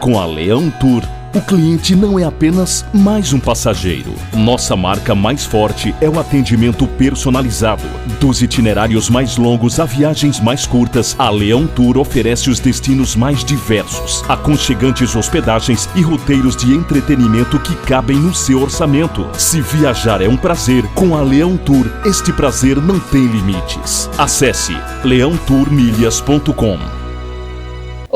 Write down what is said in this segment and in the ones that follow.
Com a Leão Tour, o cliente não é apenas mais um passageiro. Nossa marca mais forte é o atendimento personalizado. Dos itinerários mais longos a viagens mais curtas, a Leão Tour oferece os destinos mais diversos, aconchegantes hospedagens e roteiros de entretenimento que cabem no seu orçamento. Se viajar é um prazer, com a Leão Tour, este prazer não tem limites. Acesse leãotourmilhas.com.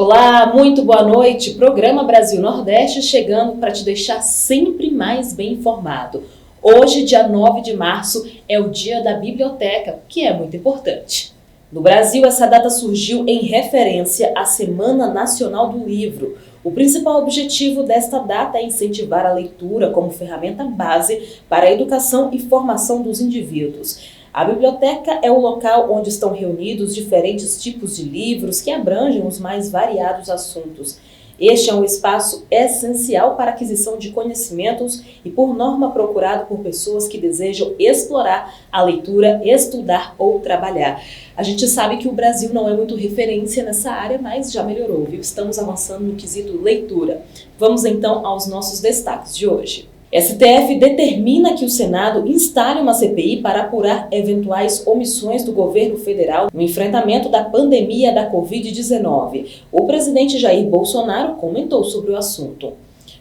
Olá, muito boa noite. Programa Brasil Nordeste chegando para te deixar sempre mais bem informado. Hoje, dia 9 de março, é o dia da biblioteca, que é muito importante. No Brasil, essa data surgiu em referência à Semana Nacional do Livro. O principal objetivo desta data é incentivar a leitura como ferramenta base para a educação e formação dos indivíduos. A biblioteca é o local onde estão reunidos diferentes tipos de livros que abrangem os mais variados assuntos. Este é um espaço essencial para a aquisição de conhecimentos e, por norma, procurado por pessoas que desejam explorar a leitura, estudar ou trabalhar. A gente sabe que o Brasil não é muito referência nessa área, mas já melhorou, viu? Estamos avançando no quesito leitura. Vamos então aos nossos destaques de hoje. STF determina que o Senado instale uma CPI para apurar eventuais omissões do governo federal no enfrentamento da pandemia da Covid-19. O presidente Jair Bolsonaro comentou sobre o assunto.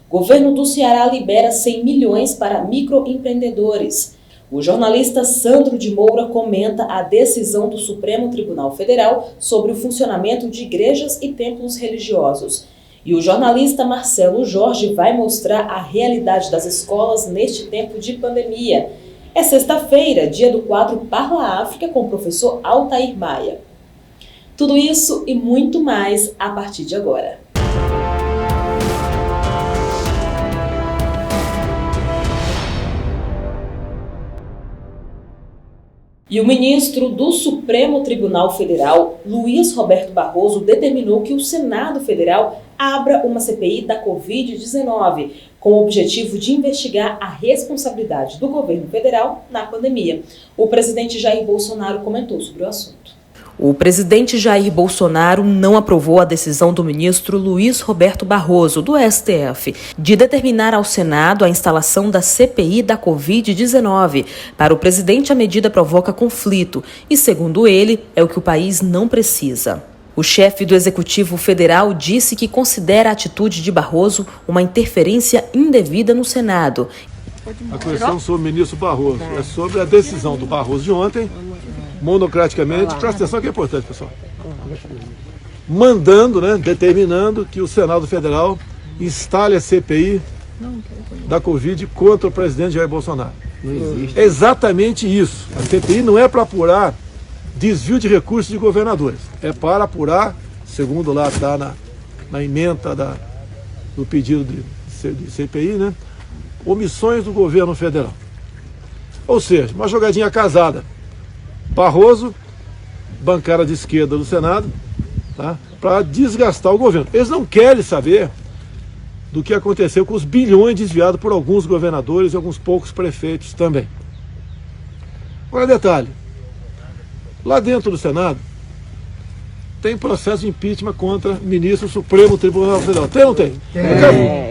Governo do Ceará libera 100 milhões para microempreendedores. O jornalista Sandro de Moura comenta a decisão do Supremo Tribunal Federal sobre o funcionamento de igrejas e templos religiosos. E o jornalista Marcelo Jorge vai mostrar a realidade das escolas neste tempo de pandemia. É sexta-feira, dia do quadro Parla África com o professor Altair Maia. Tudo isso e muito mais a partir de agora. E o ministro do Supremo Tribunal Federal, Luiz Roberto Barroso, determinou que o Senado Federal abra uma CPI da Covid-19, com o objetivo de investigar a responsabilidade do governo federal na pandemia. O presidente Jair Bolsonaro comentou sobre o assunto. O presidente Jair Bolsonaro não aprovou a decisão do ministro Luiz Roberto Barroso, do STF, de determinar ao Senado a instalação da CPI da Covid-19. Para o presidente, a medida provoca conflito e, segundo ele, é o que o país não precisa. O chefe do Executivo Federal disse que considera a atitude de Barroso uma interferência indevida no Senado. A questão sobre o ministro Barroso é sobre a decisão do Barroso de ontem, monocraticamente, presta atenção que é importante, pessoal, mandando, determinando que o Senado Federal instale a CPI da Covid contra o presidente Jair Bolsonaro. É exatamente isso. A CPI não é para apurar desvio de recursos de governadores, é para apurar, segundo lá está na ementa do pedido de CPI, omissões do governo federal. Ou seja, uma jogadinha casada. Barroso, bancada de esquerda do Senado, para desgastar o governo. Eles não querem saber do que aconteceu com os bilhões desviados por alguns governadores e alguns poucos prefeitos também. Agora, detalhe. Lá dentro do Senado, tem processo de impeachment contra o ministro do Supremo Tribunal Federal. Tem ou não tem?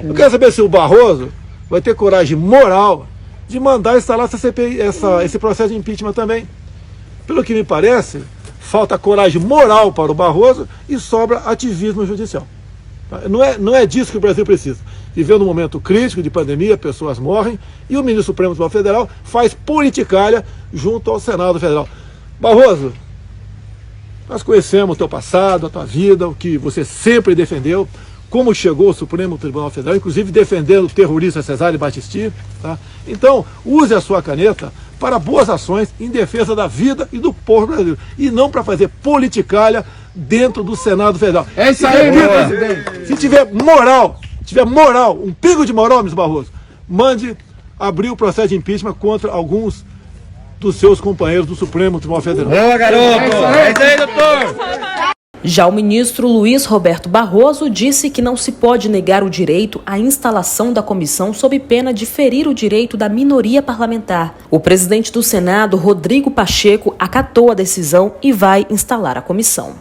Eu quero saber se o Barroso vai ter coragem moral de mandar instalar essa CPI, esse processo de impeachment também. Pelo que me parece, falta coragem moral para o Barroso e sobra ativismo judicial. Não é disso que o Brasil precisa. Vivendo um momento crítico de pandemia, pessoas morrem, e o ministro do Supremo Tribunal Federal faz politicalha junto ao Senado Federal. Barroso, nós conhecemos o teu passado, a tua vida, o que você sempre defendeu, como chegou ao Supremo Tribunal Federal, inclusive defendendo o terrorista Cesare Battisti. Então, use a sua caneta para boas ações em defesa da vida e do povo brasileiro, e não para fazer politicalha dentro do Senado Federal. É isso aí, presidente. Se tiver moral, um pingo de moral, ministro Barroso, mande abrir o processo de impeachment contra alguns dos seus companheiros do Supremo Tribunal Federal. Boa, garoto! É isso aí, doutor! Já o ministro Luiz Roberto Barroso disse que não se pode negar o direito à instalação da comissão sob pena de ferir o direito da minoria parlamentar. O presidente do Senado, Rodrigo Pacheco, acatou a decisão e vai instalar a comissão.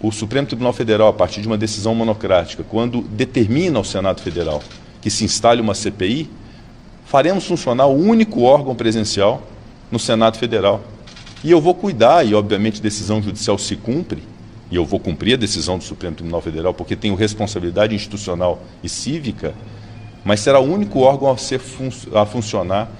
o Supremo Tribunal Federal, a partir de uma decisão monocrática, quando determina ao Senado Federal que se instale uma CPI, faremos funcionar o único órgão presencial no Senado Federal. E eu vou cuidar, e obviamente a decisão judicial se cumpre, e eu vou cumprir a decisão do Supremo Tribunal Federal, porque tenho responsabilidade institucional e cívica, mas será o único órgão a funcionar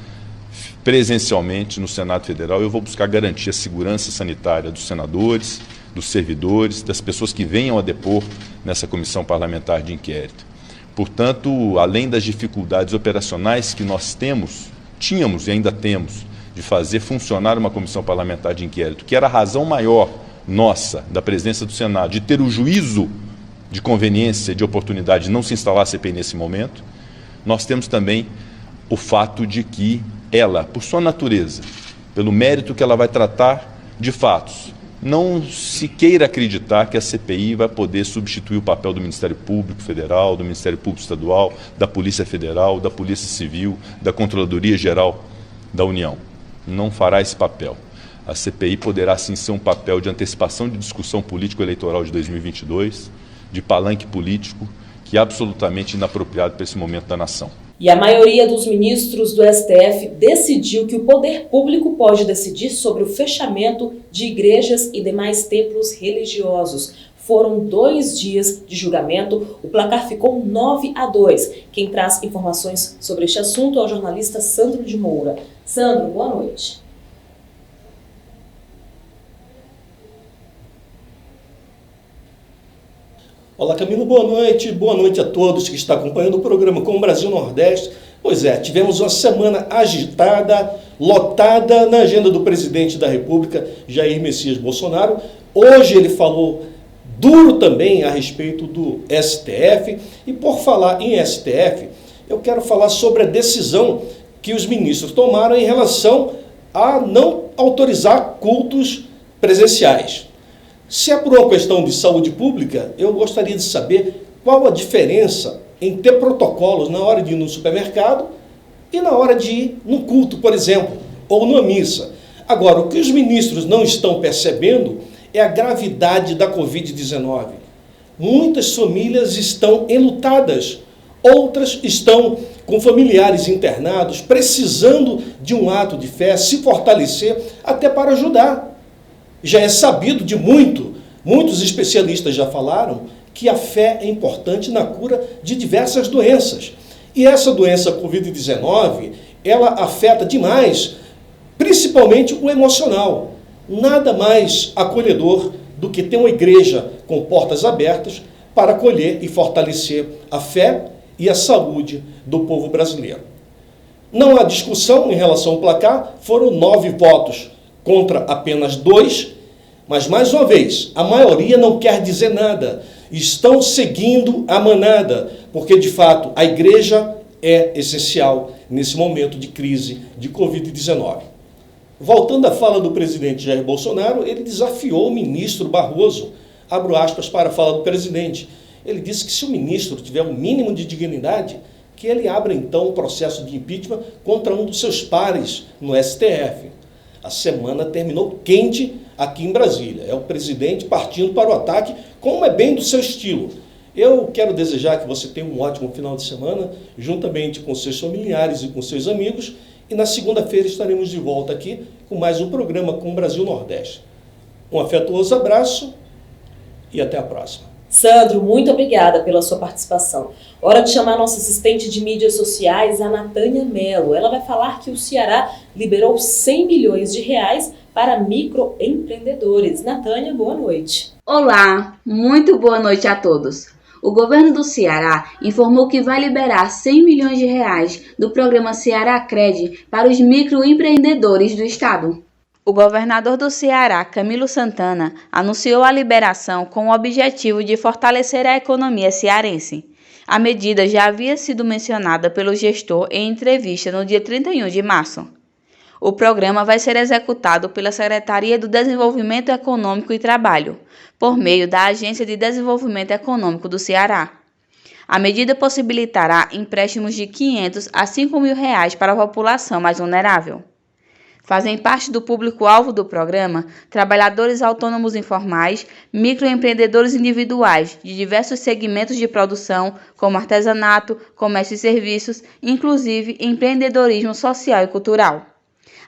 presencialmente no Senado Federal. Eu vou buscar garantir a segurança sanitária dos senadores, dos servidores, das pessoas que venham a depor nessa comissão parlamentar de inquérito. Portanto, além das dificuldades operacionais que nós tínhamos e ainda temos, de fazer funcionar uma comissão parlamentar de inquérito, que era a razão maior nossa, da presidência do Senado, de ter o juízo de conveniência, de oportunidade de não se instalar a CPI nesse momento, nós temos também o fato de que ela, por sua natureza, pelo mérito que ela vai tratar de fatos, não se queira acreditar que a CPI vai poder substituir o papel do Ministério Público Federal, do Ministério Público Estadual, da Polícia Federal, da Polícia Civil, da Controladoria Geral da União. Não fará esse papel. A CPI poderá sim ser um papel de antecipação de discussão político-eleitoral de 2022, de palanque político, que é absolutamente inapropriado para esse momento da nação. E a maioria dos ministros do STF decidiu que o poder público pode decidir sobre o fechamento de igrejas e demais templos religiosos. Foram 2 dias de julgamento, o placar ficou 9-2. Quem traz informações sobre este assunto é o jornalista Sandro de Moura. Sandro, boa noite. Olá, Camilo, boa noite a todos que estão acompanhando o programa Com o Brasil Nordeste. Pois é, tivemos uma semana agitada, lotada na agenda do presidente da República, Jair Messias Bolsonaro. Hoje ele falou duro também a respeito do STF. E por falar em STF, eu quero falar sobre a decisão que os ministros tomaram em relação a não autorizar cultos presenciais. Se é por uma questão de saúde pública, eu gostaria de saber qual a diferença em ter protocolos na hora de ir no supermercado e na hora de ir no culto, por exemplo, ou numa missa. Agora, o que os ministros não estão percebendo é a gravidade da Covid-19. Muitas famílias estão enlutadas, outras estão com familiares internados, precisando de um ato de fé, se fortalecer até para ajudar. Já é sabido de muitos especialistas já falaram que a fé é importante na cura de diversas doenças. E essa doença Covid-19, ela afeta demais, principalmente o emocional. Nada mais acolhedor do que ter uma igreja com portas abertas para acolher e fortalecer a fé e a saúde do povo brasileiro. Não há discussão em relação ao placar, foram 9 votos contra apenas 2, mas, mais uma vez, a maioria não quer dizer nada. Estão seguindo a manada, porque, de fato, a igreja é essencial nesse momento de crise de Covid-19. Voltando à fala do presidente Jair Bolsonaro, ele desafiou o ministro Barroso, abro aspas para a fala do presidente. Ele disse que se o ministro tiver um mínimo de dignidade, que ele abra, então, um processo de impeachment contra um dos seus pares no STF. A semana terminou quente aqui em Brasília. É o presidente partindo para o ataque, como é bem do seu estilo. Eu quero desejar que você tenha um ótimo final de semana, juntamente com seus familiares e com seus amigos. E na segunda-feira estaremos de volta aqui com mais um programa Com o Brasil Nordeste. Um afetuoso abraço e até a próxima. Sandro, muito obrigada pela sua participação. Hora de chamar nossa assistente de mídias sociais, a Natânia Mello. Ela vai falar que o Ceará liberou 100 milhões de reais para microempreendedores. Natânia, boa noite. Olá, muito boa noite a todos. O governo do Ceará informou que vai liberar 100 milhões de reais do programa Ceará Cred para os microempreendedores do estado. O governador do Ceará, Camilo Santana, anunciou a liberação com o objetivo de fortalecer a economia cearense. A medida já havia sido mencionada pelo gestor em entrevista no dia 31 de março. O programa vai ser executado pela Secretaria do Desenvolvimento Econômico e Trabalho, por meio da Agência de Desenvolvimento Econômico do Ceará. A medida possibilitará empréstimos de R$ 500 a R$ 5.000 para a população mais vulnerável. Fazem parte do público-alvo do programa trabalhadores autônomos informais, microempreendedores individuais de diversos segmentos de produção, como artesanato, comércio e serviços, inclusive empreendedorismo social e cultural.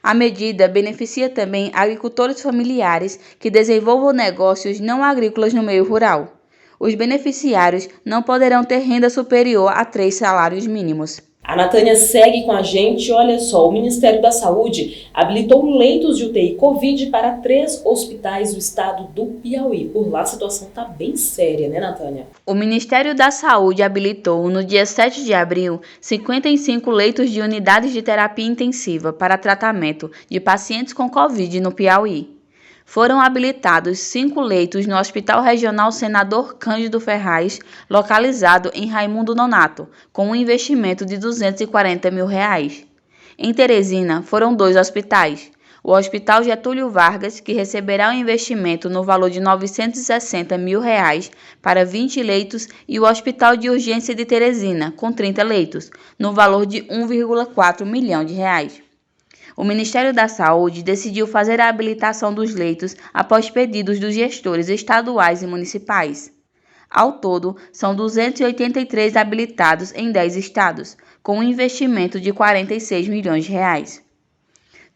A medida beneficia também agricultores familiares que desenvolvam negócios não agrícolas no meio rural. Os beneficiários não poderão ter renda superior a 3 salários mínimos. A Natânia segue com a gente. Olha só, o Ministério da Saúde habilitou leitos de UTI Covid para 3 hospitais do estado do Piauí. Por lá a situação está bem séria, né, Natânia? O Ministério da Saúde habilitou, no dia 7 de abril, 55 leitos de unidades de terapia intensiva para tratamento de pacientes com Covid no Piauí. Foram habilitados 5 leitos no Hospital Regional Senador Cândido Ferraz, localizado em Raimundo Nonato, com um investimento de R$ 240 mil. Em Teresina, foram 2 hospitais. O Hospital Getúlio Vargas, que receberá um investimento no valor de R$ 960 mil para 20 leitos, e o Hospital de Urgência de Teresina, com 30 leitos, no valor de R$ 1,4 milhão. O Ministério da Saúde decidiu fazer a habilitação dos leitos após pedidos dos gestores estaduais e municipais. Ao todo, são 283 habilitados em 10 estados, com um investimento de R$ 46 milhões.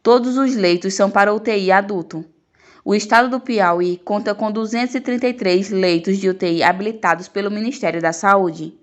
Todos os leitos são para UTI adulto. O estado do Piauí conta com 233 leitos de UTI habilitados pelo Ministério da Saúde.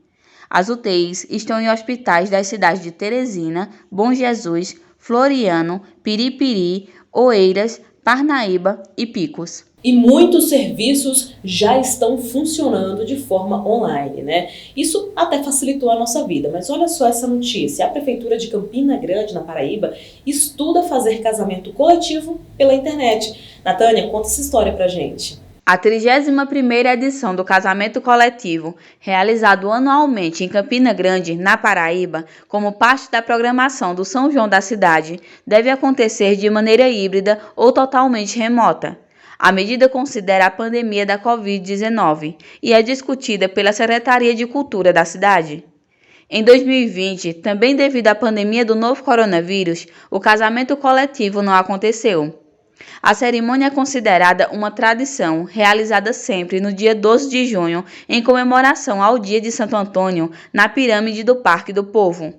As UTIs estão em hospitais das cidades de Teresina, Bom Jesus, Floriano, Piripiri, Oeiras, Parnaíba e Picos. E muitos serviços já estão funcionando de forma online, né? Isso até facilitou a nossa vida, mas olha só essa notícia. A Prefeitura de Campina Grande, na Paraíba, estuda fazer casamento coletivo pela internet. Natânia, conta essa história pra gente. A 31ª edição do Casamento Coletivo, realizado anualmente em Campina Grande, na Paraíba, como parte da programação do São João da cidade, deve acontecer de maneira híbrida ou totalmente remota. A medida considera a pandemia da Covid-19 e é discutida pela Secretaria de Cultura da cidade. Em 2020, também devido à pandemia do novo coronavírus, o casamento coletivo não aconteceu. A cerimônia é considerada uma tradição, realizada sempre no dia 12 de junho, em comemoração ao Dia de Santo Antônio, na pirâmide do Parque do Povo.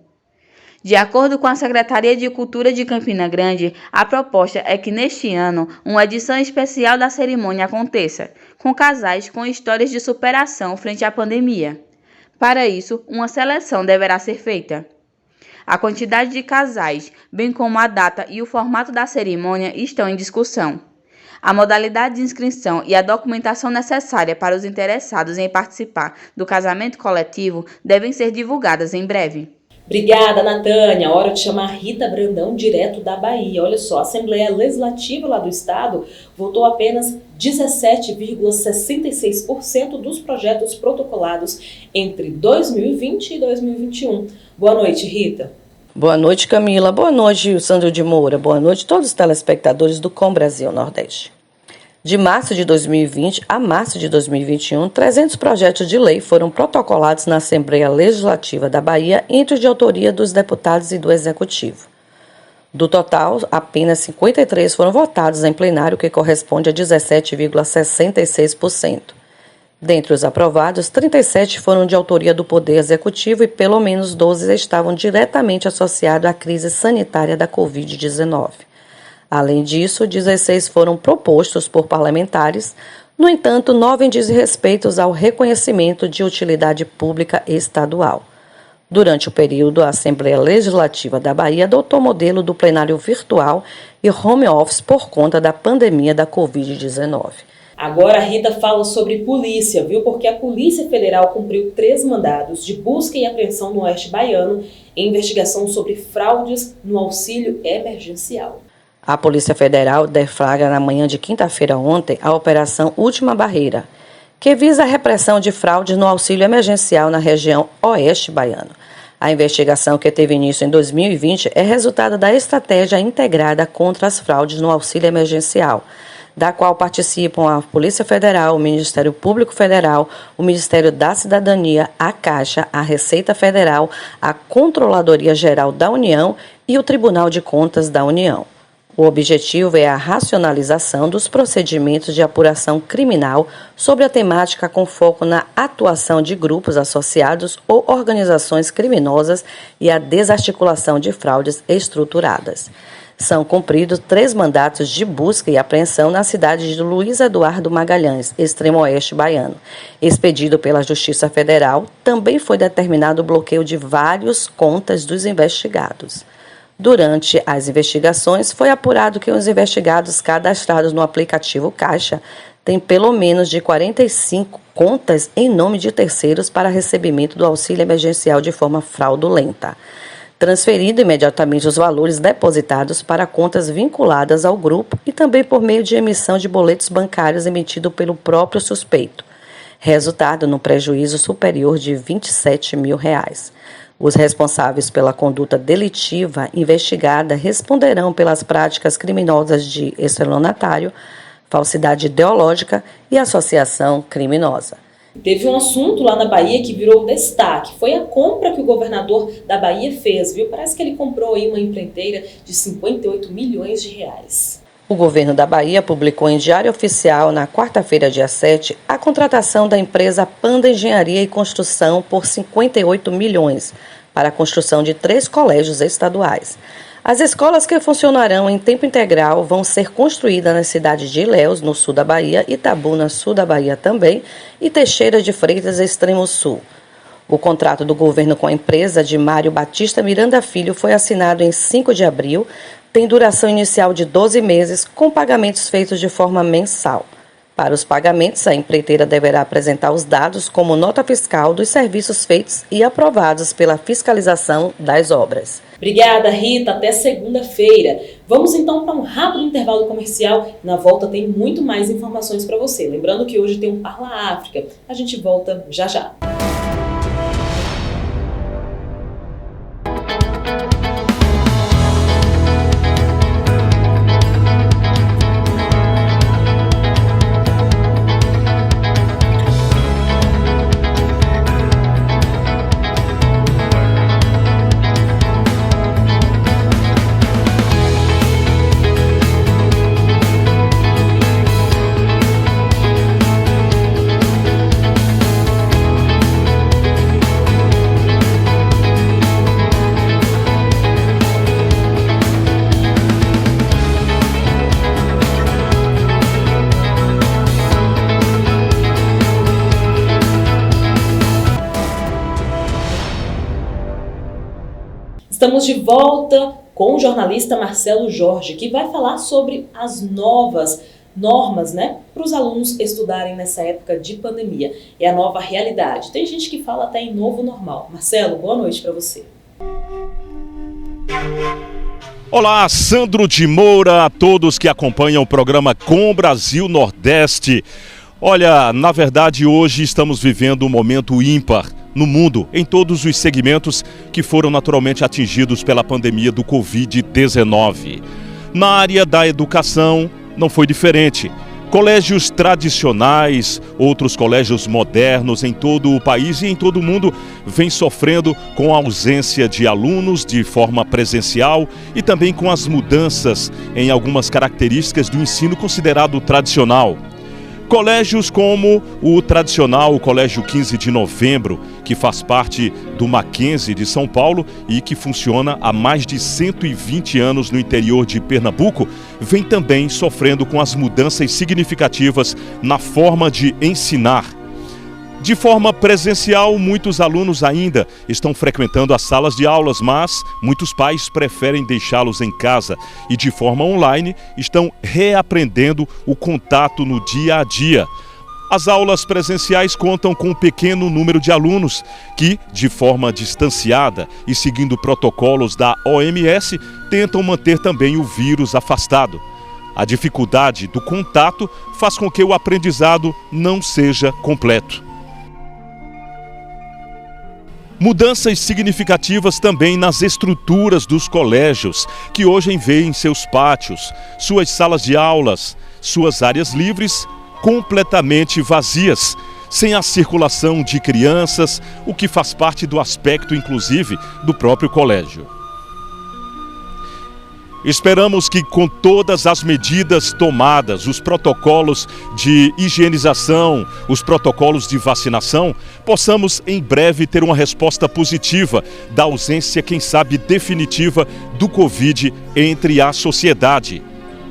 De acordo com a Secretaria de Cultura de Campina Grande, a proposta é que neste ano uma edição especial da cerimônia aconteça, com casais com histórias de superação frente à pandemia. Para isso, uma seleção deverá ser feita. A quantidade de casais, bem como a data e o formato da cerimônia estão em discussão. A modalidade de inscrição e a documentação necessária para os interessados em participar do casamento coletivo devem ser divulgadas em breve. Obrigada, Natânia. Hora de chamar Rita Brandão, direto da Bahia. Olha só, a Assembleia Legislativa lá do estado votou apenas 17,66% dos projetos protocolados entre 2020 e 2021. Boa noite, Rita. Boa noite, Camila. Boa noite, Sandro de Moura. Boa noite a todos os telespectadores do Com Brasil Nordeste. De março de 2020 a março de 2021, 300 projetos de lei foram protocolados na Assembleia Legislativa da Bahia, entre os de autoria dos deputados e do Executivo. Do total, apenas 53 foram votados em plenário, que corresponde a 17,66%. Dentre os aprovados, 37 foram de autoria do Poder Executivo e pelo menos 12 estavam diretamente associados à crise sanitária da Covid-19. Além disso, 16 foram propostos por parlamentares, no entanto, 9 dizem respeito ao reconhecimento de utilidade pública estadual. Durante o período, a Assembleia Legislativa da Bahia adotou o modelo do plenário virtual e home office por conta da pandemia da Covid-19. Agora a Rita fala sobre polícia, viu? Porque a Polícia Federal cumpriu 3 mandados de busca e apreensão no Oeste Baiano em investigação sobre fraudes no auxílio emergencial. A Polícia Federal deflagra na manhã de quinta-feira ontem a Operação Última Barreira, que visa a repressão de fraudes no auxílio emergencial na região Oeste Baiano. A investigação, que teve início em 2020, é resultado da estratégia integrada contra as fraudes no auxílio emergencial, da qual participam a Polícia Federal, o Ministério Público Federal, o Ministério da Cidadania, a Caixa, a Receita Federal, a Controladoria Geral da União e o Tribunal de Contas da União. O objetivo é a racionalização dos procedimentos de apuração criminal sobre a temática com foco na atuação de grupos associados ou organizações criminosas e a desarticulação de fraudes estruturadas. São cumpridos 3 mandatos de busca e apreensão na cidade de Luiz Eduardo Magalhães, extremo oeste baiano. Expedido pela Justiça Federal, também foi determinado o bloqueio de várias contas dos investigados. Durante as investigações, foi apurado que os investigados cadastrados no aplicativo Caixa têm pelo menos de 45 contas em nome de terceiros para recebimento do auxílio emergencial de forma fraudulenta. Transferido imediatamente os valores depositados para contas vinculadas ao grupo e também por meio de emissão de boletos bancários emitido pelo próprio suspeito, resultado no prejuízo superior de R$27 mil. Os responsáveis pela conduta delitiva investigada responderão pelas práticas criminosas de estelionatário, falsidade ideológica e associação criminosa. Teve um assunto lá na Bahia que virou destaque, foi a compra que o governador da Bahia fez, viu? Parece que ele comprou aí uma empreiteira de R$58 milhões. O governo da Bahia publicou em Diário Oficial, na quarta-feira, dia 7, a contratação da empresa Panda Engenharia e Construção por R$58 milhões para a construção de 3 colégios estaduais. As escolas que funcionarão em tempo integral vão ser construídas nas cidades de Ilhéus, no sul da Bahia, Itabuna, sul da Bahia também, e Teixeira de Freitas, extremo sul. O contrato do governo com a empresa de Mário Batista Miranda Filho foi assinado em 5 de abril, tem duração inicial de 12 meses, com pagamentos feitos de forma mensal. Para os pagamentos, a empreiteira deverá apresentar os dados como nota fiscal dos serviços feitos e aprovados pela fiscalização das obras. Obrigada, Rita. Até segunda-feira. Vamos então para um rápido intervalo comercial. Na volta tem muito mais informações para você. Lembrando que hoje tem um Parla África. A gente volta já já. Estamos de volta com o jornalista Marcelo Jorge, que vai falar sobre as novas normas, para os alunos estudarem nessa época de pandemia. É a nova realidade. Tem gente que fala até em novo normal. Marcelo, boa noite para você. Olá, Sandro de Moura, a todos que acompanham o programa Com Brasil Nordeste. Olha, na verdade hoje estamos vivendo um momento ímpar no mundo, em todos os segmentos que foram naturalmente atingidos pela pandemia do Covid-19. Na área da educação não foi diferente. Colégios tradicionais, outros colégios modernos em todo o país e em todo o mundo vêm sofrendo com a ausência de alunos de forma presencial e também com as mudanças em algumas características do ensino considerado tradicional. Colégios como o tradicional Colégio 15 de Novembro, que faz parte do Mackenzie de São Paulo e que funciona há mais de 120 anos no interior de Pernambuco, vem também sofrendo com as mudanças significativas na forma de ensinar. De forma presencial, muitos alunos ainda estão frequentando as salas de aulas, mas muitos pais preferem deixá-los em casa e de forma online estão reaprendendo o contato no dia a dia. As aulas presenciais contam com um pequeno número de alunos que, de forma distanciada e seguindo protocolos da OMS, tentam manter também o vírus afastado. A dificuldade do contato faz com que o aprendizado não seja completo. Mudanças significativas também nas estruturas dos colégios, que hoje veem seus pátios, suas salas de aulas, suas áreas livres completamente vazias, sem a circulação de crianças, o que faz parte do aspecto, inclusive, do próprio colégio. Esperamos que, com todas as medidas tomadas, os protocolos de higienização, os protocolos de vacinação, possamos em breve ter uma resposta positiva da ausência, quem sabe, definitiva do Covid entre a sociedade.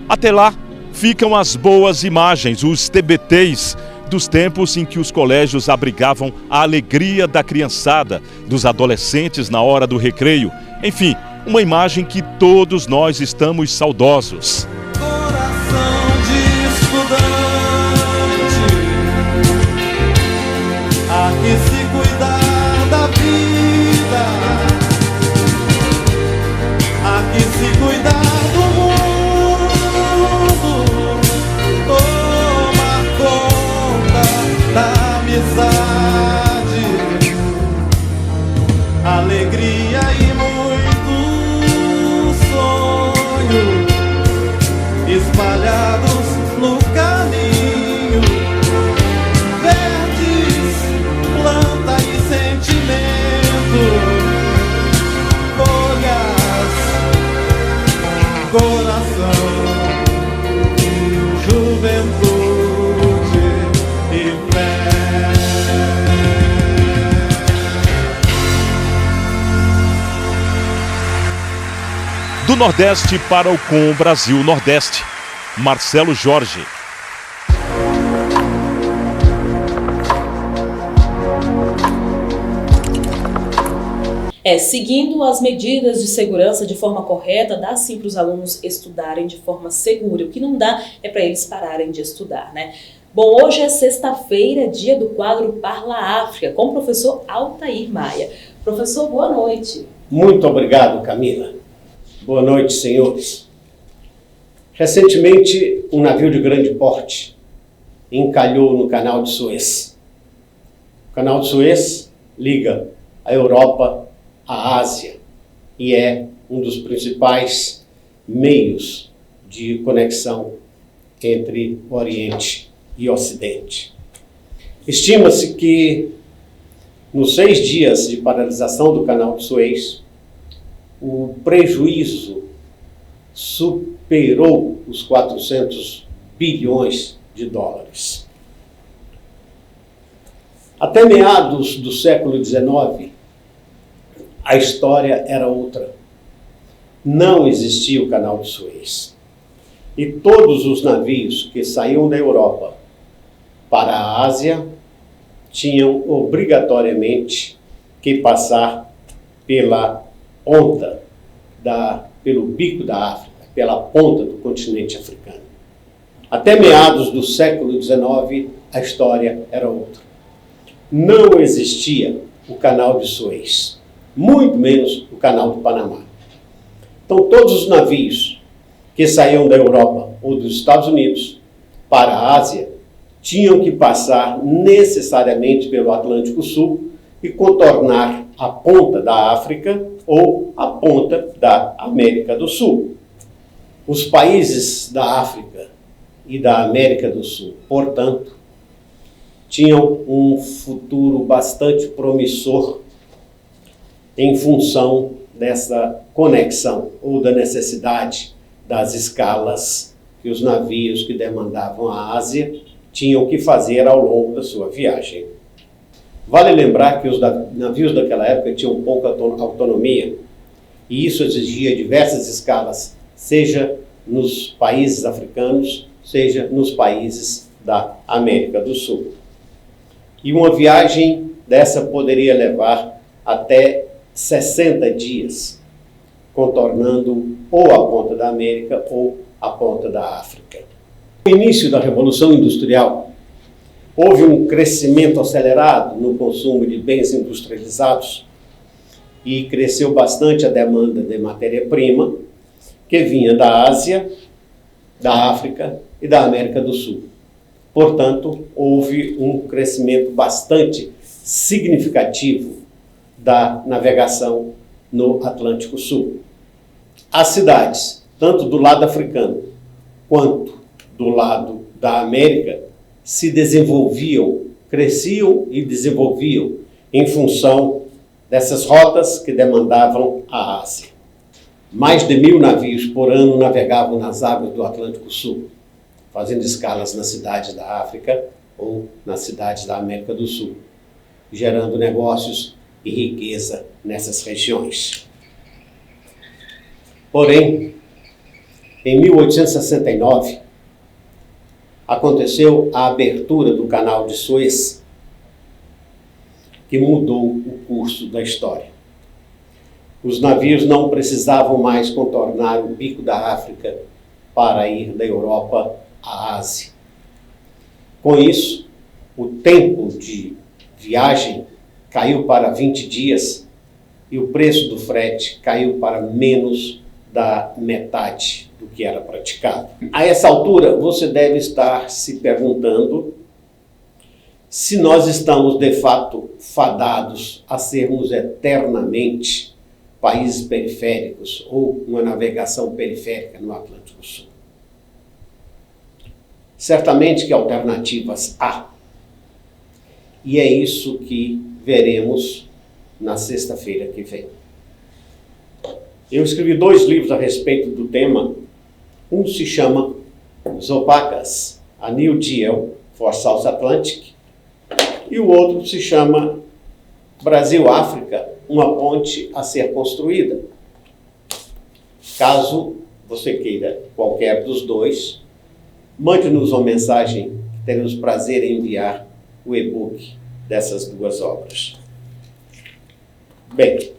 Até lá, ficam as boas imagens, os TBTs, dos tempos em que os colégios abrigavam a alegria da criançada, dos adolescentes na hora do recreio. Enfim, uma imagem que todos nós estamos saudosos. Coração de estudante, há que se cuidar da vida, há que se cuidar do mundo, tomar conta da amizade, alegria e espalhados no caminho, verdes, planta e sentimento, folhas, coração, juventude e fé. Do Nordeste para o Com Brasil Nordeste, Marcelo Jorge. Seguindo as medidas de segurança de forma correta, dá sim para os alunos estudarem de forma segura. O que não dá é para eles pararem de estudar, né? Bom, hoje é sexta-feira, dia do quadro Parla África, com o professor Altair Maia. Professor, boa noite. Muito obrigado, Camila. Boa noite, senhores. Recentemente, um navio de grande porte encalhou no Canal de Suez. O Canal de Suez liga a Europa à Ásia e é um dos principais meios de conexão entre Oriente e Ocidente. Estima-se que, nos 6 dias de paralisação do Canal de Suez, o prejuízo superou os 400 bilhões de dólares. Até meados do século XIX, a história era outra. Não existia o Canal de Suez. E todos os navios que saíam da Europa para a Ásia tinham obrigatoriamente que passar pela ponta pelo bico da África, pela ponta do continente africano. Até meados do século XIX, a história era outra. Não existia o Canal de Suez, muito menos o Canal do Panamá. Então, todos os navios que saíam da Europa ou dos Estados Unidos para a Ásia tinham que passar necessariamente pelo Atlântico Sul e contornar a ponta da África ou a ponta da América do Sul. Os países da África e da América do Sul, portanto, tinham um futuro bastante promissor em função dessa conexão ou da necessidade das escalas que os navios que demandavam a Ásia tinham que fazer ao longo da sua viagem. Vale lembrar que os navios daquela época tinham pouca autonomia e isso exigia diversas escalas, seja nos países africanos, seja nos países da América do Sul. E uma viagem dessa poderia levar até 60 dias, contornando ou a ponta da América ou a ponta da África. No início da Revolução Industrial, houve um crescimento acelerado no consumo de bens industrializados e cresceu bastante a demanda de matéria-prima que vinha da Ásia, da África e da América do Sul. Portanto, houve um crescimento bastante significativo da navegação no Atlântico Sul. As cidades, tanto do lado africano quanto do lado da América, se desenvolviam, cresciam e desenvolviam em função dessas rotas que demandavam a Ásia. Mais de 1.000 navios por ano navegavam nas águas do Atlântico Sul, fazendo escalas nas cidades da África ou nas cidades da América do Sul, gerando negócios e riqueza nessas regiões. Porém, em 1869, aconteceu a abertura do Canal de Suez, que mudou o curso da história. Os navios não precisavam mais contornar o bico da África para ir da Europa à Ásia. Com isso, o tempo de viagem caiu para 20 dias e o preço do frete caiu para menos da metade do que era praticado. A essa altura, você deve estar se perguntando se nós estamos, de fato, fadados a sermos eternamente países periféricos ou uma navegação periférica no Atlântico Sul. Certamente que alternativas há. E é isso que veremos na sexta-feira que vem. Eu escrevi 2 livros a respeito do tema. Um se chama Zopacas, A New Deal for South Atlantic, e o outro se chama Brasil-África, uma ponte a ser construída. Caso você queira qualquer dos dois, mande-nos uma mensagem, que teremos prazer em enviar o e-book dessas 2 obras. Bem,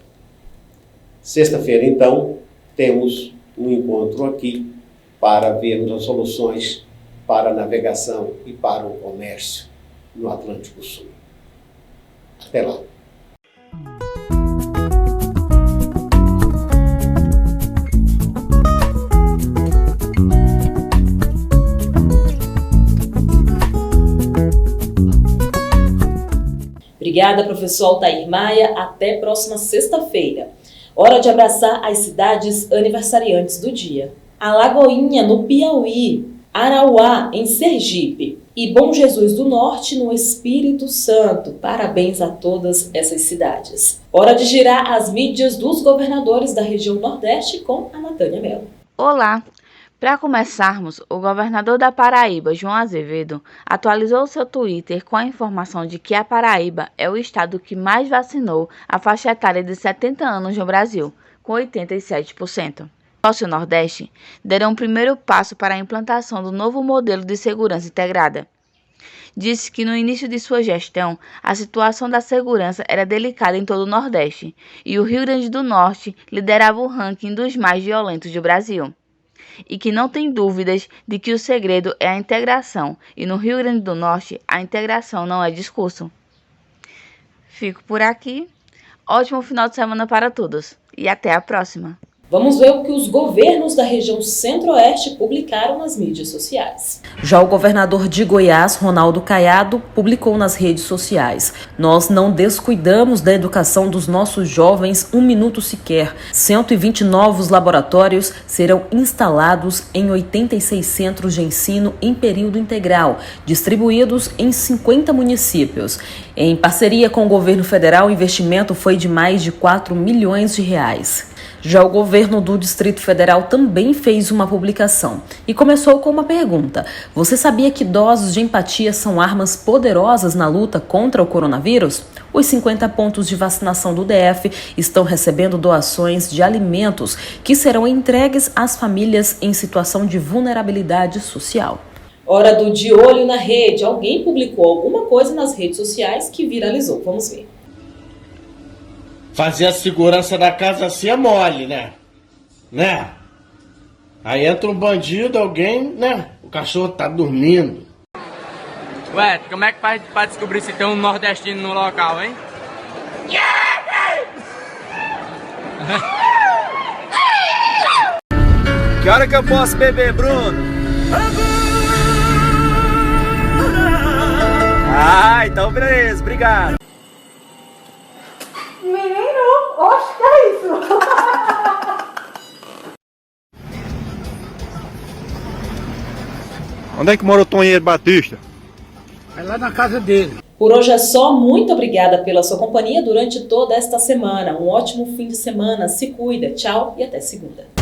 sexta-feira, então, temos um encontro aqui para vermos as soluções para a navegação e para o comércio no Atlântico Sul. Até lá. Obrigada, professor Altair Maia. Até próxima sexta-feira. Hora de abraçar as cidades aniversariantes do dia. Alagoinha, no Piauí. Arauá, em Sergipe. E Bom Jesus do Norte, no Espírito Santo. Parabéns a todas essas cidades. Hora de girar as mídias dos governadores da região Nordeste com a Natânia Mello. Olá! Para começarmos, o governador da Paraíba, João Azevedo, atualizou seu Twitter com a informação de que a Paraíba é o estado que mais vacinou a faixa etária de 70 anos no Brasil, com 87%. Nosso Nordeste deram um primeiro passo para a implantação do novo modelo de segurança integrada. Disse que no início de sua gestão, a situação da segurança era delicada em todo o Nordeste e o Rio Grande do Norte liderava o ranking dos mais violentos do Brasil. E que não tem dúvidas de que o segredo é a integração, e no Rio Grande do Norte a integração não é discurso. Fico por aqui. Ótimo final de semana para todos e até a próxima. Vamos ver o que os governos da região Centro-Oeste publicaram nas mídias sociais. Já o governador de Goiás, Ronaldo Caiado, publicou nas redes sociais: "Nós não descuidamos da educação dos nossos jovens um minuto sequer. 120 novos laboratórios serão instalados em 86 centros de ensino em período integral, distribuídos em 50 municípios. Em parceria com o governo federal, o investimento foi de mais de 4 milhões de reais. Já o governo do Distrito Federal também fez uma publicação e começou com uma pergunta: você sabia que doses de empatia são armas poderosas na luta contra o coronavírus? Os 50 pontos de vacinação do DF estão recebendo doações de alimentos que serão entregues às famílias em situação de vulnerabilidade social. Hora do De Olho na Rede. Alguém publicou alguma coisa nas redes sociais que viralizou. Vamos ver. Fazer a segurança da casa assim é mole, né? Aí entra um bandido, alguém, né? O cachorro tá dormindo. Ué, como é que faz pra descobrir se tem um nordestino no local, hein? Que hora que eu posso beber, Bruno? Ah, então beleza, obrigado. Menino, oxe, que é isso? Onde é que mora o Tonheiro Batista? É lá na casa dele. Por hoje é só. Muito obrigada pela sua companhia durante toda esta semana. Um ótimo fim de semana. Se cuida. Tchau e até segunda.